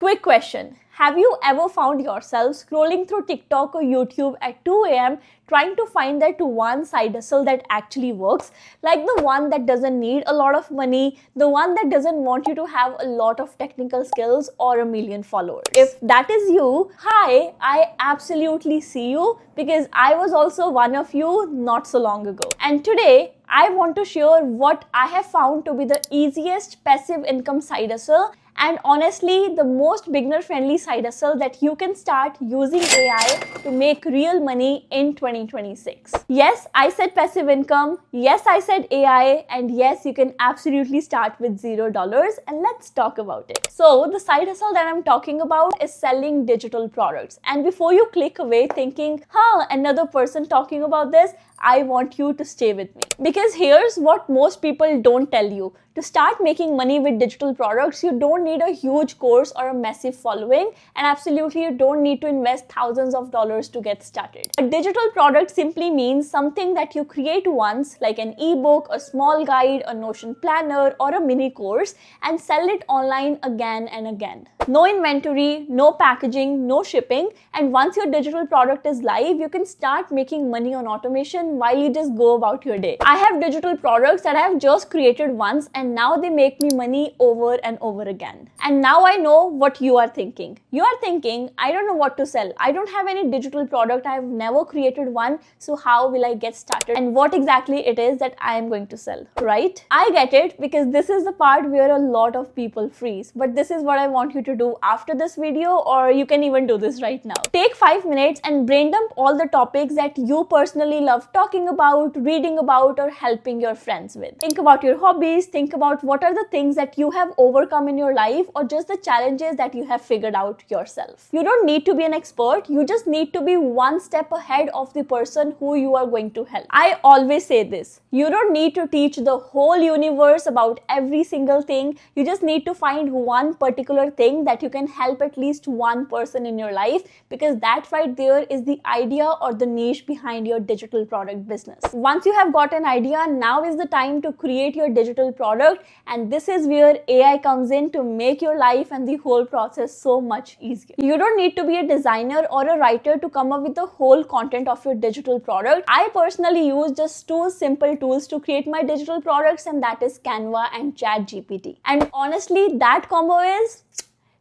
Quick question. Have you ever found yourself scrolling through TikTok or YouTube at 2 a.m. trying to find that one side hustle that actually works? Like the one that doesn't need a lot of money, the one that doesn't want you to have a lot of technical skills or a million followers. If that is you, hi, I absolutely see you because I was also one of you not so long ago. And today, I want to share what I have found to be the easiest passive income side hustle and honestly the most beginner friendly side hustle that you can start using AI to make real money in 2026. Yes, I said passive income, yes, I said AI, and yes, you can absolutely start with $0, and let's talk about it. So the side hustle that I'm talking about is selling digital products. And before you click away thinking, another person talking about this, I want you to stay with me. Because here's what most people don't tell you. To start making money with digital products, you don't need a huge course or a massive following, and absolutely you don't need to invest thousands of dollars to get started. A digital product simply means something that you create once, like an ebook, a small guide, a Notion planner, or a mini course, and sell it online again and again. No inventory, no packaging, no shipping, and once your digital product is live, you can start making money on automation while you just go about your day. I have digital products that I have just created once, and now they make me money over and over again. And now I know what you are thinking. You are thinking, I don't know what to sell. I don't have any digital product. I have never created one. So how will I get started? And what exactly it is that I am going to sell, right? I get it, because this is the part where a lot of people freeze. But this is what I want you to do after this video, or you can even do this right now. Take 5 minutes and brain dump all the topics that you personally love talking about, reading about, or helping your friends with. Think about your hobbies, think about what are the things that you have overcome in your life, or just the challenges that you have figured out yourself. You don't need to be an expert, you just need to be one step ahead of the person who you are going to help. I always say this, you don't need to teach the whole universe about every single thing, you just need to find one particular thing that you can help at least one person in your life, because that right there is the idea or the niche behind your digital product business. Once you have got an idea, now is the time to create your digital product, and this is where AI comes in to make your life and the whole process so much easier. You don't need to be a designer or a writer to come up with the whole content of your digital product. I personally use just two simple tools to create my digital products, and that is Canva and ChatGPT. And honestly, that combo is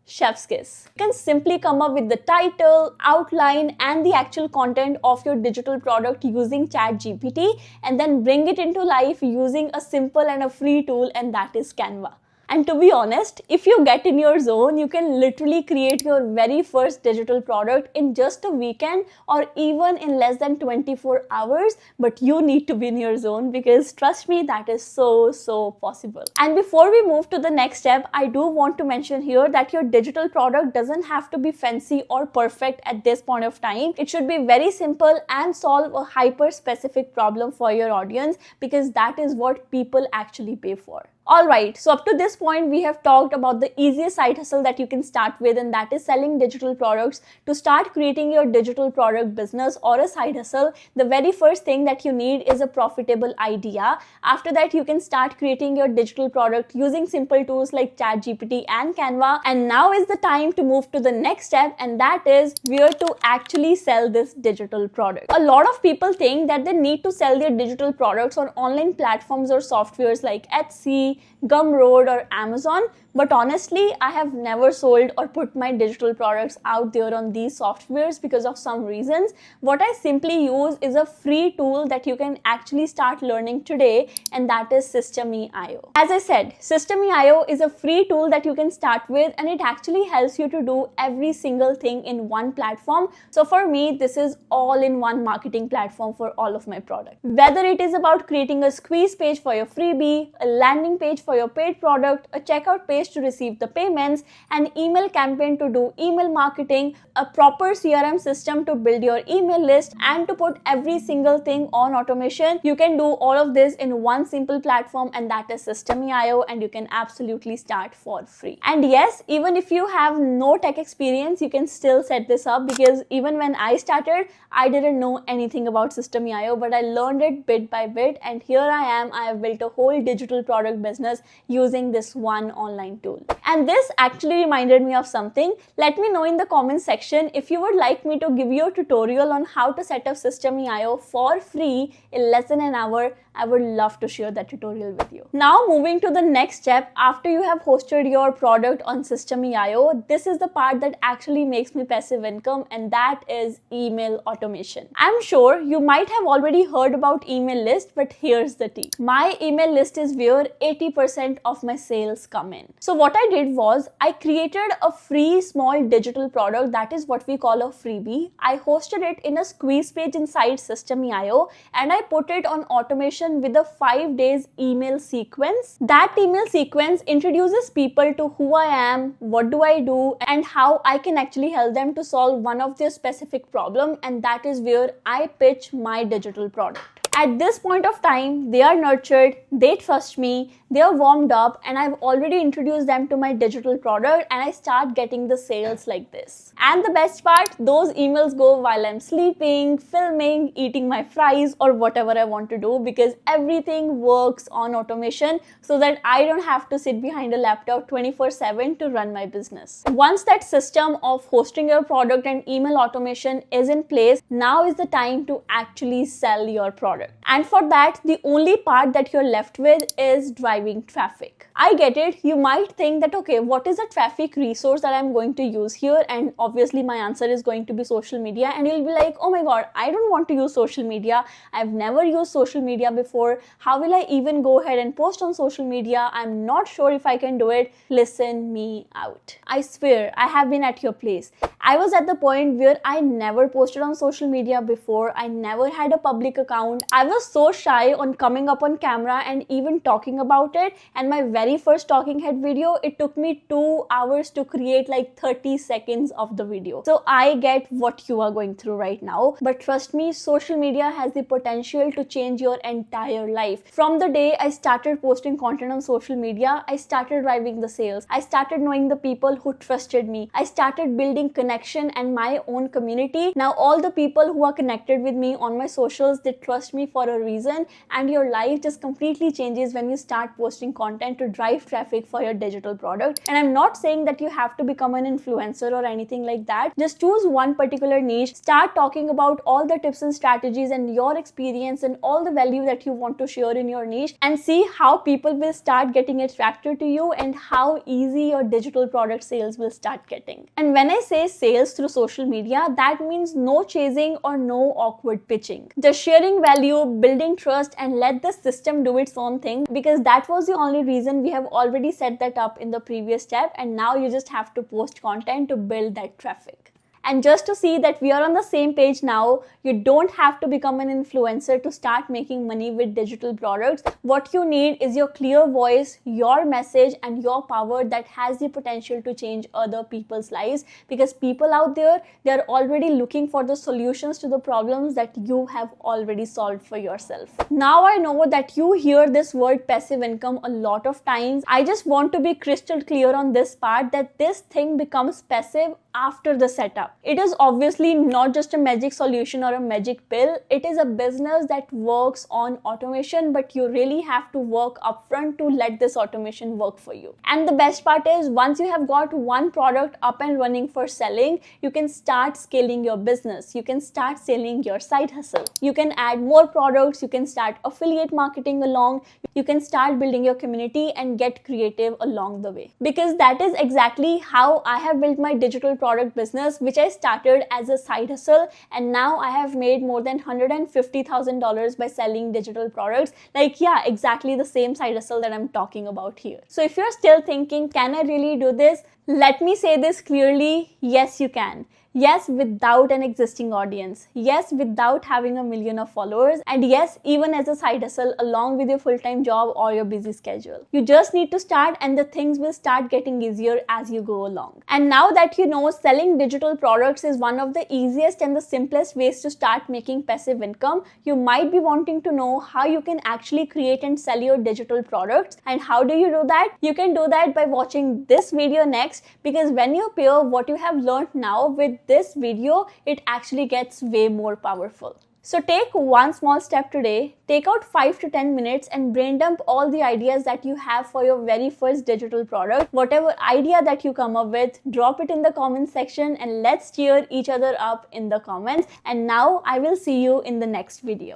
chef's kiss. You can simply come up with the title, outline, and the actual content of your digital product using ChatGPT, and then bring it into life using a simple and a free tool, and that is Canva. And to be honest, if you get in your zone, you can literally create your very first digital product in just a weekend or even in less than 24 hours. But you need to be in your zone, because trust me, that is so possible. And before we move to the next step, I do want to mention here that your digital product doesn't have to be fancy or perfect at this point of time. It should be very simple and solve a hyper specific problem for your audience, because that is what people actually pay for. Alright, so up to this point, we have talked about the easiest side hustle that you can start with, and that is selling digital products. To start creating your digital product business or a side hustle, the very first thing that you need is a profitable idea. After that, you can start creating your digital product using simple tools like ChatGPT and Canva. And now is the time to move to the next step, and that is where to actually sell this digital product. A lot of people think that they need to sell their digital products on online platforms or softwares like Etsy, Gumroad, or Amazon. But honestly, I have never sold or put my digital products out there on these softwares because of some reasons. What I simply use is a free tool that you can actually start learning today, and that is Systeme.io. As I said, Systeme.io is a free tool that you can start with, and it actually helps you to do every single thing in one platform. So for me, this is all-in-one marketing platform for all of my products. Whether it is about creating a squeeze page for your freebie, a landing page for your paid product, a checkout page to receive the payments, an email campaign to do email marketing, a proper CRM system to build your email list, and to put every single thing on automation, you can do all of this in one simple platform, and that is Systeme.io, and you can absolutely start for free. And yes, even if you have no tech experience, you can still set this up, because even when I started, I didn't know anything about Systeme.io, but I learned it bit by bit, and here I am. I have built a whole digital product business using this one online marketing tool. And this actually reminded me of something. Let me know in the comment section if you would like me to give you a tutorial on how to set up System.io for free in less than an hour. I would love to share that tutorial with you. Now moving to the next step, after you have hosted your product on System.io, this is the part that actually makes me passive income, and that is email automation. I'm sure you might have already heard about email list, but here's the tea. My email list is where 80% of my sales come in. So what I did was I created a free small digital product, that is what we call a freebie. I hosted it in a squeeze page inside System.io, and I put it on automation with a 5 days email sequence. That email sequence introduces people to who I am, what do I do, and how I can actually help them to solve one of their specific problem, and that is where I pitch my digital product. At this point of time, they are nurtured, they trust me, they are warmed up, and I've already introduced them to my digital product, and I start getting the sales like this. And the best part, those emails go while I'm sleeping, filming, eating my fries, or whatever I want to do, because everything works on automation so that I don't have to sit behind a laptop 24/7 to run my business. Once that system of hosting your product and email automation is in place, now is the time to actually sell your product. And for that, the only part that you're left with is driving traffic. I get it. You might think that, okay, what is the traffic resource that I'm going to use here? And obviously my answer is going to be social media. And you'll be like, oh my God, I don't want to use social media. I've never used social media before. How will I even go ahead and post on social media? I'm not sure if I can do it. Listen me out. I swear, I have been at your place. I was at the point where I never posted on social media before. I never had a public account. I was so shy on coming up on camera and even talking about it. And my very first talking head video, it took me 2 hours to create like 30 seconds of the video. So I get what you are going through right now. But trust me, social media has the potential to change your entire life. From the day I started posting content on social media, I started driving the sales. I started knowing the people who trusted me. I started building connection and my own community. Now all the people who are connected with me on my socials, they trust me for a reason, and your life just completely changes when you start posting content to drive traffic for your digital product. And I'm not saying that you have to become an influencer or anything like that. Just choose one particular niche, start talking about all the tips and strategies and your experience and all the value that you want to share in your niche, and see how people will start getting attracted to you and how easy your digital product sales will start getting. And when I say sales through social media, that means no chasing or no awkward pitching. Just sharing value, building trust, and let the system do its own thing, because that was the only reason we have already set that up in the previous step, and now you just have to post content to build that traffic. And just to see that we are on the same page now, you don't have to become an influencer to start making money with digital products. What you need is your clear voice, your message, and your power that has the potential to change other people's lives, because people out there, they're already looking for the solutions to the problems that you have already solved for yourself. Now I know that you hear this word passive income a lot of times. I just want to be crystal clear on this part, that this thing becomes passive after the setup. It is obviously not just a magic solution or a magic pill. It is a business that works on automation, but you really have to work upfront to let this automation work for you. And the best part is, once you have got one product up and running for selling, you can start scaling your business. You can start selling your side hustle. You can add more products. You can start affiliate marketing along. You can start building your community and get creative along the way. Because that is exactly how I have built my digital product business, which I started as a side hustle, and now I have made more than $150,000 by selling digital products. Like, yeah, exactly the same side hustle that I'm talking about here. So if you're still thinking, can I really do this? Let me say this clearly, yes, you can. Yes, without an existing audience. Yes, without having 1 million of followers. And yes, even as a side hustle along with your full-time job or your busy schedule. You just need to start, and the things will start getting easier as you go along. And now that you know selling digital products is one of the easiest and the simplest ways to start making passive income, you might be wanting to know how you can actually create and sell your digital products. And how do you do that? You can do that by watching this video next, because when you pair what you have learned now with this video, it actually gets way more powerful. So take one small step today, take out 5 to 10 minutes and brain dump all the ideas that you have for your very first digital product. Whatever idea that you come up with, drop it in the comment section and let's cheer each other up in the comments. And now I will see you in the next video.